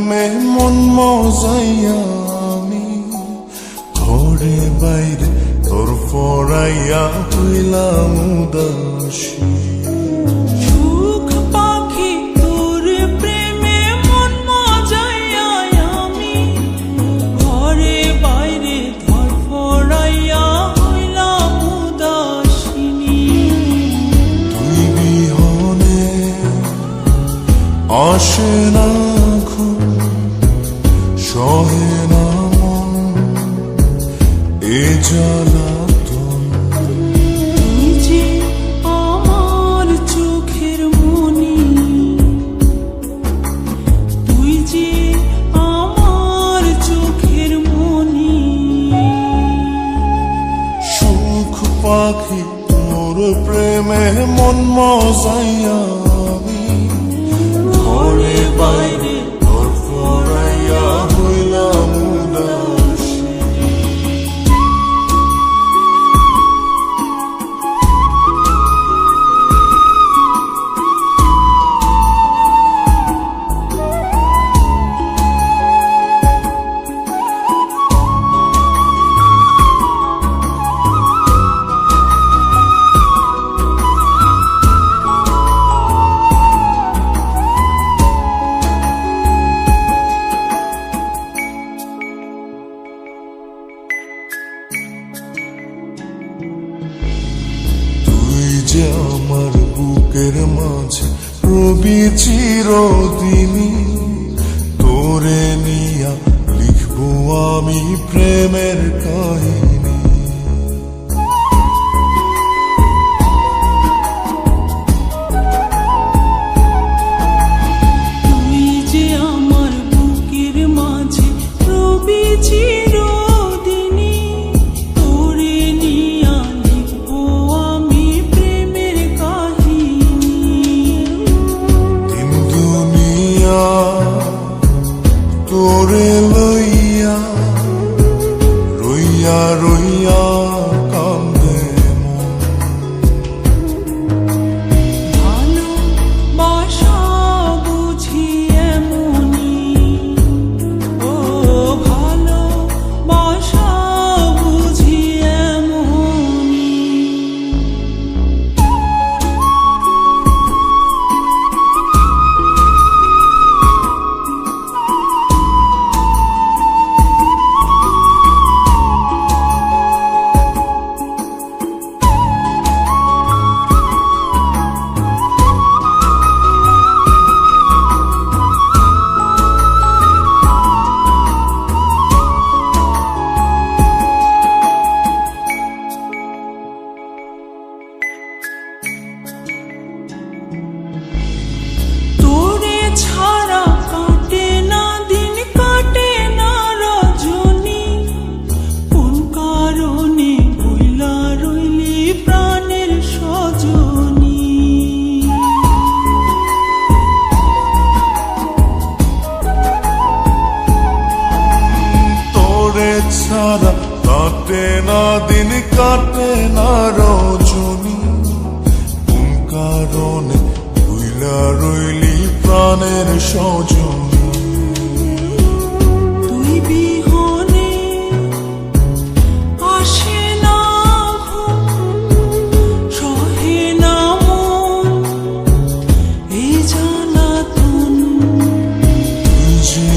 প্রেমে মন মজাইয়া আমি ঘরে বাইরে তোর ফরাইয়া হইলাম উদাসী। সুখ পাখি তোর প্রেমে মন মজাইয়া আমি ঘরে বাইরে ধর ফরাইয়া হইলাম উদাসিনী। তুই বিহনে আসে না ঘুম, সহে না মন এ জ্বালাতন। তুই যে আমার চোখের মনি, তুই যে আমার চোখের মনি। সুখ পাখি তোর প্রেমে মন মজাইয়া আমি ঘরে বাইরে তোর ফরাইয়া হইলাম উদাসী। তুই যে আমার বুকের মাঝে রবি চিরদিনই, তোরে নিয়া লিখবো আমি প্রেমের কাহিনী। তুই যে আমার বুকের মাঝে রবি চিরদিনই, তোরে নিয়া লিখবো আমি প্রেমের কাহিনী। দিন দুনিয়া তোরে লইয়া রইয়া রইয়া কান্দে মন। ভালোবাসা বুঝি এমনি, ও ভালোবাসা বুঝি এমনি। তোরে ছাড়া কাটে না দিন, কাটে না রজনী। কোন কারণে ভুইলা রইলি প্রাণের সজনী। তোরে ছাড়া কাটে না দিন, কাটে না রজনী। কোন কারণে ভুইলা রইলি প্রাণের সজনী। তুই বিহনে আসে না ঘুম, সহে না মন এই জ্বালাতন। তুই যে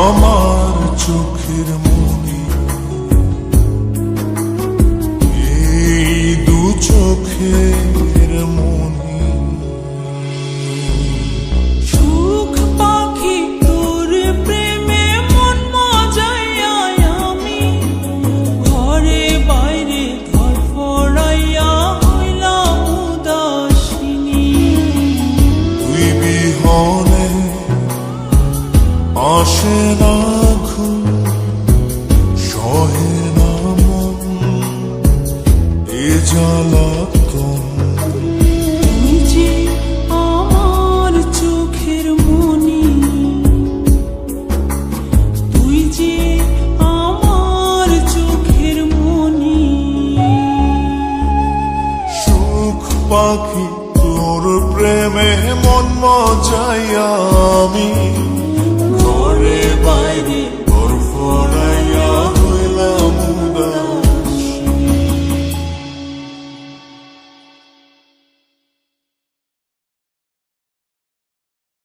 আমার চোখের মনি, এই দু চোখের মনি। সুখ পাখি তোর প্রেমে মন মজাইয়া আমি ঘরে বাইরে ধর ফরাইয়া হইলাম উদাসিনী। তুই বিহনে আসে না ঘুম, সহে না মন এ জ্বালাতন। তুই যে আমার চোখের মনি, তুই যে আমার চোখের মনি। সুখ পাখি তোর প্রেমে মন মজাইয়া আমি ঘরে বাইরে